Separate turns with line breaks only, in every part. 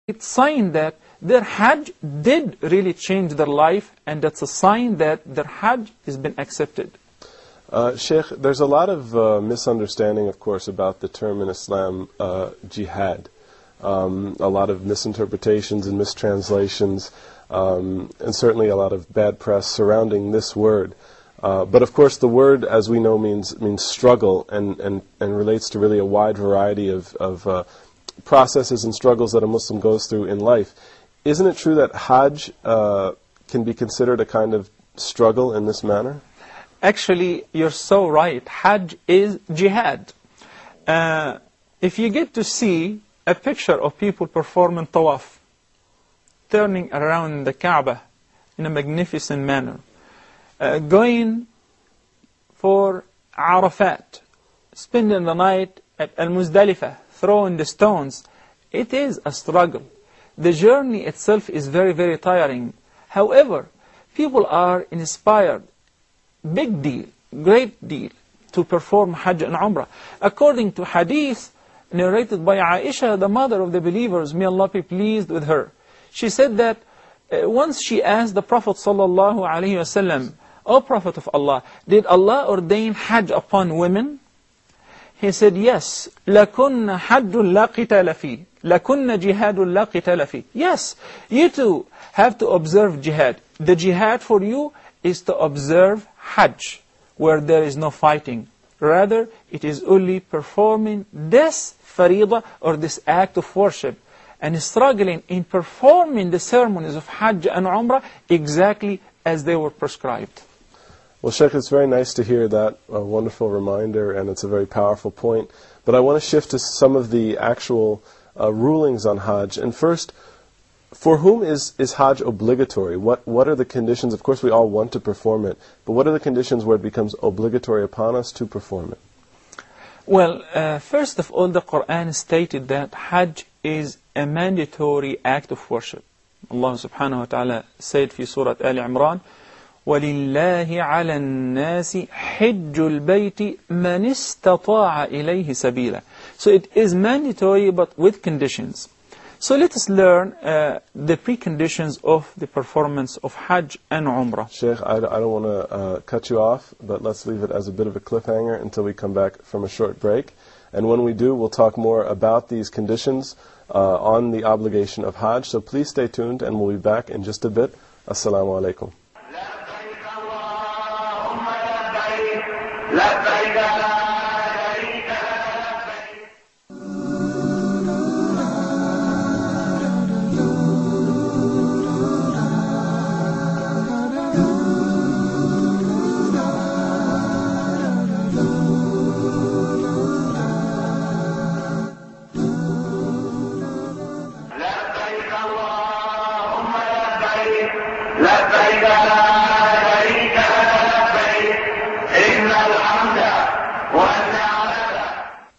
It's a sign that their Hajj did really change their life, and that's a sign that their Hajj has been accepted.
Sheikh, there's a lot of misunderstanding, of course, about the term in Islam, jihad. A lot of misinterpretations and mistranslations, and certainly a lot of bad press surrounding this word. But of course the word, as we know, means struggle and relates to really a wide variety of processes and struggles that a Muslim goes through in life. Isn't it true that Hajj can be considered a kind of struggle in this manner?
Actually, you're so right. Hajj is jihad. If you get to see a picture of people performing tawaf, turning around the Kaaba in a magnificent manner, going for Arafat, spending the night at Al-Muzdalifah, throwing the stones, it is a struggle. The journey itself is very, very tiring. However, people are inspired, big deal, great deal, to perform Hajj and Umrah. According to hadith narrated by Aisha, the mother of the believers, may Allah be pleased with her. She said that once she asked the Prophet ﷺ, O Prophet of Allah, did Allah ordain Hajj upon women? He said, yes. لَكُنَّ حَجٌّ لَا قِتَالَ فِيهِ لَكُنَّ جِهَادٌ لَا قِتَالَ فِيهِ. Yes, you too have to observe jihad. The jihad for you is to observe Hajj, where there is no fighting. Rather, it is only performing this faridah, or this act of worship, and struggling in performing the ceremonies of Hajj and Umrah exactly as they were prescribed.
Well, Sheikh, it's very nice to hear that wonderful reminder, and it's a very powerful point. But I want to shift to some of the actual rulings on Hajj. And first, for whom is Hajj obligatory? What are the conditions? Of course, we all want to perform it, but what are the conditions where it becomes obligatory upon us to perform it?
Well, first of all, the Quran stated that Hajj is a mandatory act of worship. Allah subhanahu wa ta'ala said in Surah Al Imran, وَلِلَّهِ عَلَى النَّاسِ حِجُّ الْبَيْتِ مَنِ اسْتَطَاعَ إِلَيْهِ سَبِيلًا. So it is mandatory, but with conditions. So let us learn the preconditions of the performance of Hajj and Umrah.
Sheikh, I don't want to cut you off, but let's leave it as a bit of a cliffhanger until we come back from a short break. And when we do, we'll talk more about these conditions on the obligation of Hajj. So please stay tuned, and we'll be back in just a bit. Assalamu alaikum.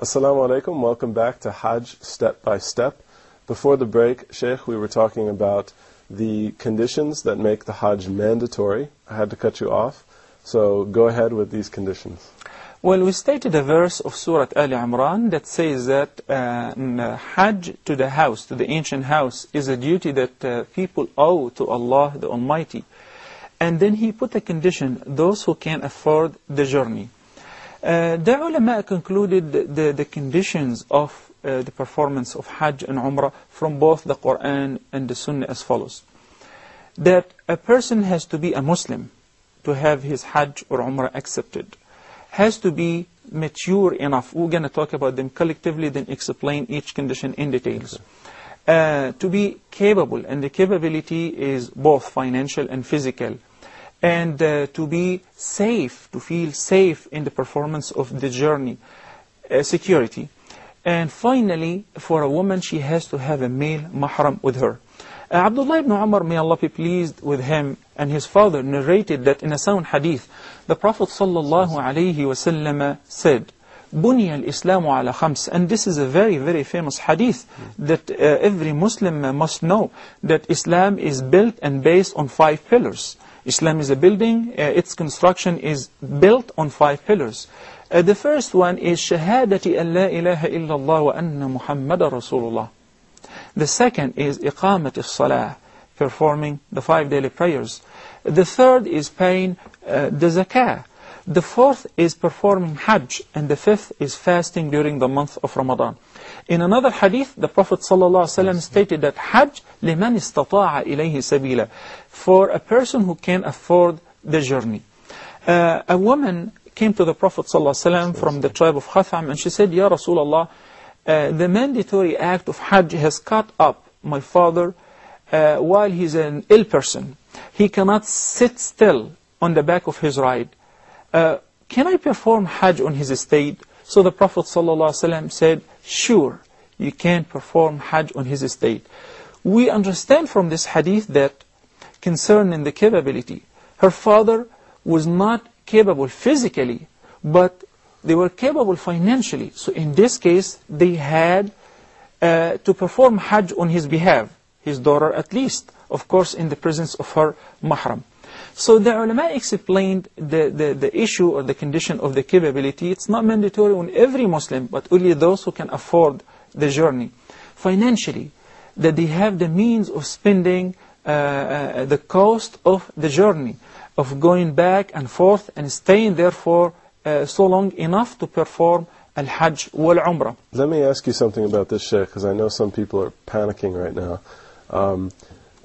Assalamu alaikum, welcome back to Hajj Step by Step. Before the break, Sheikh, we were talking about the conditions that make the Hajj mandatory. I had to cut you off, so go ahead with these conditions.
Well, we stated a verse of Surah Al Imran that says that Hajj to the house, to the ancient house, is a duty that people owe to Allah the Almighty. And then He put a condition, those who can afford the journey. The ulama concluded the conditions of the performance of Hajj and Umrah from both the Quran and the Sunnah as follows. That a person has to be a Muslim to have his Hajj or Umrah accepted. Has to be mature enough. We're going to talk about them collectively, then explain each condition in details. To be capable, and the capability is both financial and physical. And to be safe, to feel safe in the performance of the journey, security. And finally, for a woman, she has to have a male mahram with her. Abdullah ibn Umar, may Allah be pleased with him, and his father narrated that in a sound hadith, the Prophet ﷺ said, بُنِيَ الْإِسْلَامُ عَلَى خَمْسٍ. And this is a very, very famous hadith that every Muslim must know, that Islam is built and based on 5 pillars. Islam is a building, its construction is built on 5 pillars. The first one is shahadati an la ilaha illallah wa anna Muhammadar Rasulullah. The second is إقامة الصلاة, performing the 5 daily prayers. The third is paying the zakah. The fourth is performing Hajj, and the fifth is fasting during the month of Ramadan. In another hadith, the Prophet ﷺ stated that Hajj لمن استطاع إليه سبيلا, for a person who can afford the journey. A woman came to the Prophet ﷺ from the tribe of Khatham, and she said, Ya Rasulullah, the mandatory act of Hajj has caught up my father while he's an ill person. He cannot sit still on the back of his ride. Can I perform Hajj on his estate? So the Prophet ﷺ said, sure, you can perform Hajj on his estate. We understand from this hadith that concerning the capability, her father was not capable physically, but they were capable financially. So in this case, they had to perform Hajj on his behalf, his daughter at least, of course in the presence of her mahram. So the ulama explained the issue or the condition of the capability. It's not mandatory on every Muslim, but only those who can afford the journey financially, that they have the means of spending the cost of the journey, of going back and forth and staying there for so long enough to perform al-Hajj wal-Umrah.
Let me ask you something about this, Sheikh, because I know some people are panicking right now.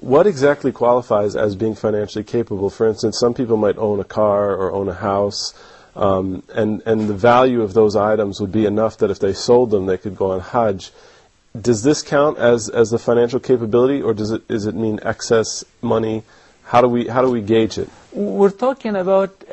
What exactly qualifies as being financially capable? For instance, some people might own a car or own a house, and the value of those items would be enough that if they sold them, they could go on Hajj. Does this count as the financial capability, or does it mean excess money? How do we gauge it?
We're talking about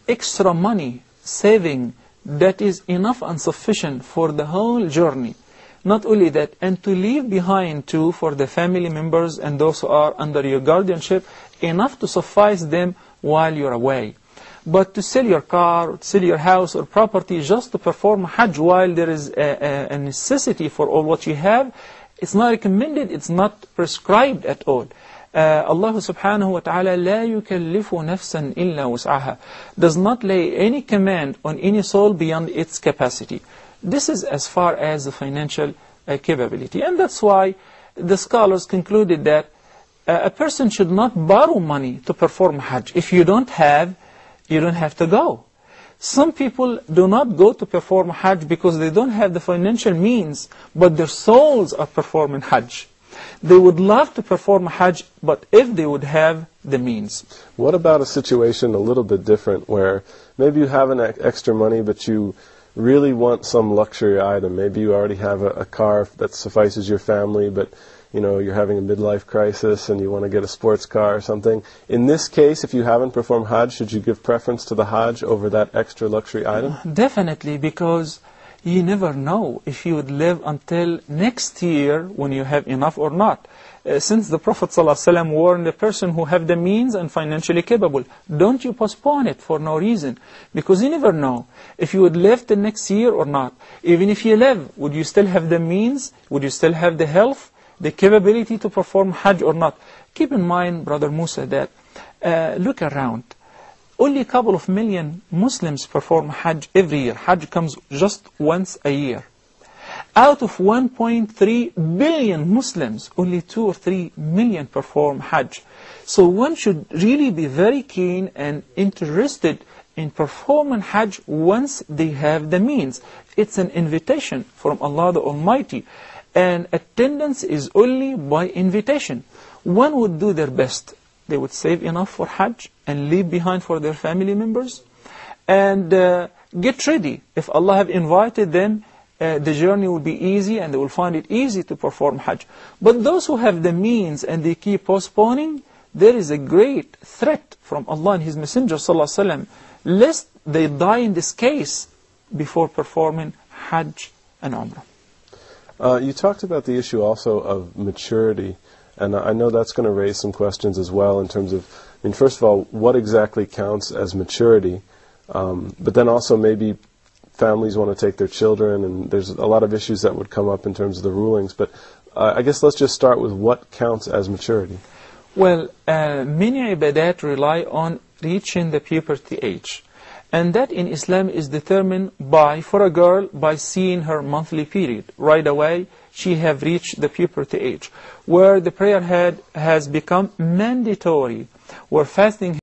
extra money, saving, that is enough and sufficient for the whole journey. Not only that, and to leave behind too for the family members and those who are under your guardianship, enough to suffice them while you're away. But to sell your car, or to sell your house or property just to perform Hajj while there is a necessity for all what you have, it's not recommended, it's not prescribed at all. Allah subhanahu wa ta'ala لا يكلف نفسا إلا وسعها, does not lay any command on any soul beyond its capacity. This is as far as the financial capability. And that's why the scholars concluded that a person should not borrow money to perform Hajj. If you don't have, you don't have to go. Some people do not go to perform Hajj because they don't have the financial means, but their souls are performing Hajj. They would love to perform Hajj, but if they would have the means.
What about a situation a little bit different where maybe you have an extra money, but you really want some luxury item? Maybe you already have a car that suffices your family, but you're having a midlife crisis and you want to get a sports car or something. In this case, if you haven't performed Hajj, should you give preference to the Hajj over that extra luxury item?
Definitely, because you never know if you would live until next year when you have enough or not. Since the Prophet ﷺ warned the person who have the means and financially capable, don't you postpone it for no reason, because you never know if you would live till next year or not. Even if you live, would you still have the means? Would you still have the health, the capability to perform Hajj or not? Keep in mind, Brother Musa, that look around. Only a couple of million Muslims perform Hajj every year. Hajj comes just once a year. Out of 1.3 billion Muslims, only 2 or 3 million perform Hajj. So one should really be very keen and interested in performing Hajj once they have the means. It's an invitation from Allah the Almighty, and attendance is only by invitation. One would do their best. They would save enough for Hajj and leave behind for their family members, and get ready. If Allah have invited them, the journey will be easy and they will find it easy to perform Hajj. But those who have the means and they keep postponing, there is a great threat from Allah and His Messenger ﷺ, lest they die in this case before performing Hajj and Umrah.
You talked about the issue also of maturity, and I know that's going to raise some questions as well in terms of, first of all, what exactly counts as maturity, but then also maybe families want to take their children, and there's a lot of issues that would come up in terms of the rulings. But I guess let's just start with what counts as maturity.
Well, many ibadat rely on reaching the puberty age. And that in Islam is determined by, for a girl, by seeing her monthly period. Right away, she have reached the puberty age, where the prayer has become mandatory, where fasting